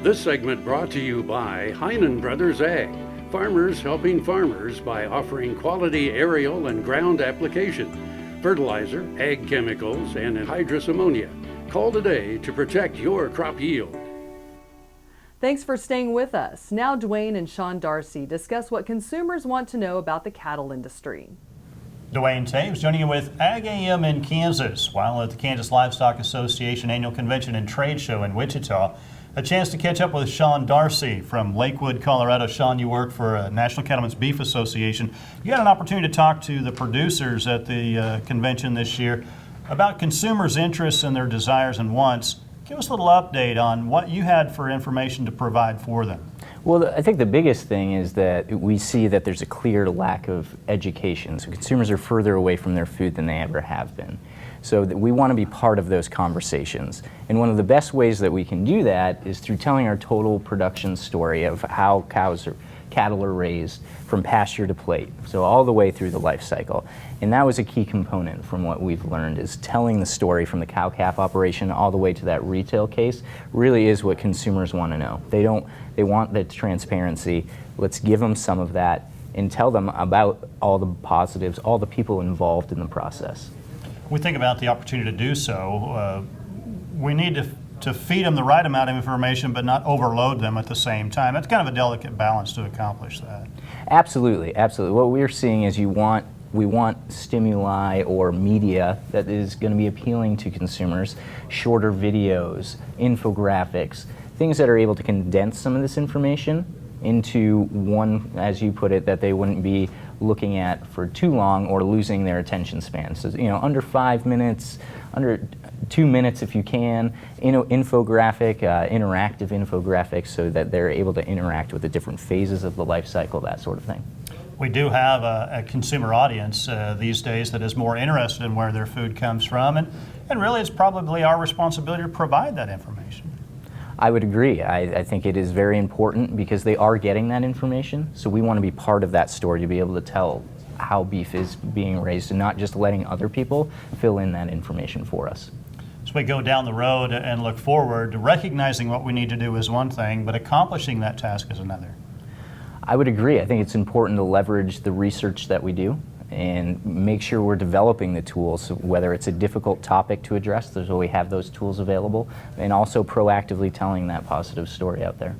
This segment brought to you by Heinen Brothers Ag, farmers helping farmers by offering quality aerial and ground application, fertilizer, ag chemicals, and anhydrous ammonia. Call today to protect your crop yield. Thanks for staying with us. Now Duane and Shawn Darcy discuss what consumers want to know about the cattle industry. Duane Toews joining you with AGam in Kansas while at the Kansas Livestock Association Annual Convention and Trade Show in Wichita. A chance to catch up with Shawn Darcy from Lakewood, Colorado. Shawn, you work for National Cattlemen's Beef Association. You had an opportunity to talk to the producers at the convention this year about consumers' interests and their desires and wants. Give us a little update on what you had for information to provide for them. Well, I think the biggest thing is that we see that there's a clear lack of education. So consumers are further away from their food than they ever have been. So that we want to be part of those conversations. And one of the best ways that we can do that is through telling our total production story of how cattle are raised from pasture to plate, so all the way through the life cycle. And that was a key component from what we've learned, is telling the story from the cow-calf operation all the way to that retail case really is what consumers want to know. They want the transparency. Let's give them some of that and tell them about all the positives, all the people involved in the process. We think about the opportunity to do so. We need to feed them the right amount of information but not overload them at the same time. That's kind of a delicate balance to accomplish that. Absolutely, absolutely. What we're seeing is we want stimuli or media that is going to be appealing to consumers, shorter videos, infographics, things that are able to condense some of this information into one, as you put it, that they wouldn't be looking at for too long or losing their attention span. So, under 5 minutes, under 2 minutes if you can, infographic, interactive infographics so that they're able to interact with the different phases of the life cycle, that sort of thing. We do have a consumer audience these days that is more interested in where their food comes from, and really it's probably our responsibility to provide that information. I would agree. I think it is very important because they are getting that information, so we want to be part of that story to be able to tell how beef is being raised and not just letting other people fill in that information for us. As we go down the road and look forward, recognizing what we need to do is one thing, but accomplishing that task is another. I would agree. I think it's important to leverage the research that we do and make sure we're developing the tools, whether it's a difficult topic to address, so we have those tools available, and also proactively telling that positive story out there.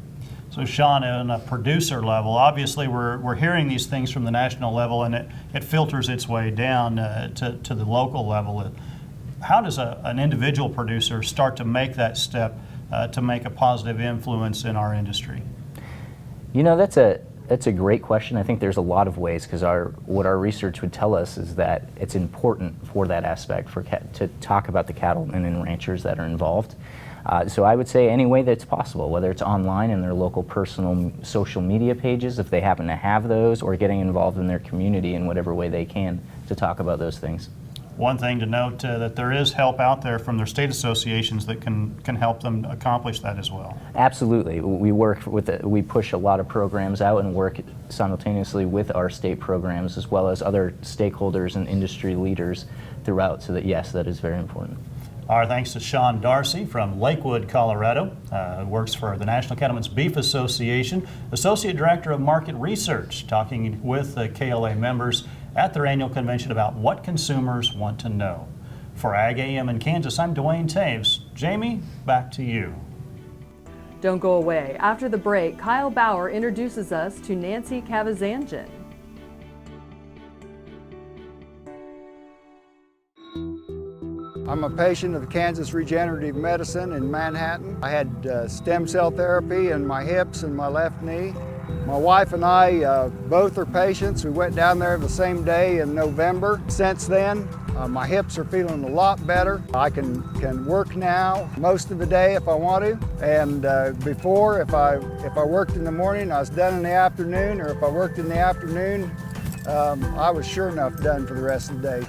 So Shawn, on a producer level, obviously we're hearing these things from the national level and it filters its way down to the local level. How does an individual producer start to make that step to make a positive influence in our industry? That's a great question. I think there's a lot of ways, because what our research would tell us is that it's important for that aspect to talk about the cattlemen and ranchers that are involved. So I would say any way that's possible, whether it's online in their local personal social media pages, if they happen to have those, or getting involved in their community in whatever way they can to talk about those things. One thing to note that there is help out there from their state associations that can help them accomplish that as well. Absolutely. We push a lot of programs out and work simultaneously with our state programs as well as other stakeholders and industry leaders throughout, so that yes, that is very important. Our thanks to Shawn Darcy from Lakewood, Colorado, who works for the National Cattlemen's Beef Association, Associate Director of Market Research, talking with the KLA members at their annual convention about what consumers want to know. For AGam in Kansas, I'm Duane Toews. Jamie, back to you. Don't go away. After the break, Kyle Bauer introduces us to Nancy Kavazanjian. I'm a patient of Kansas Regenerative Medicine in Manhattan. I had stem cell therapy in my hips and my left knee. My wife and I both are patients. We went down there the same day in November. Since then, my hips are feeling a lot better. I can work now most of the day if I want to. And before, if I worked in the morning, I was done in the afternoon, or if I worked in the afternoon, I was sure enough done for the rest of the day.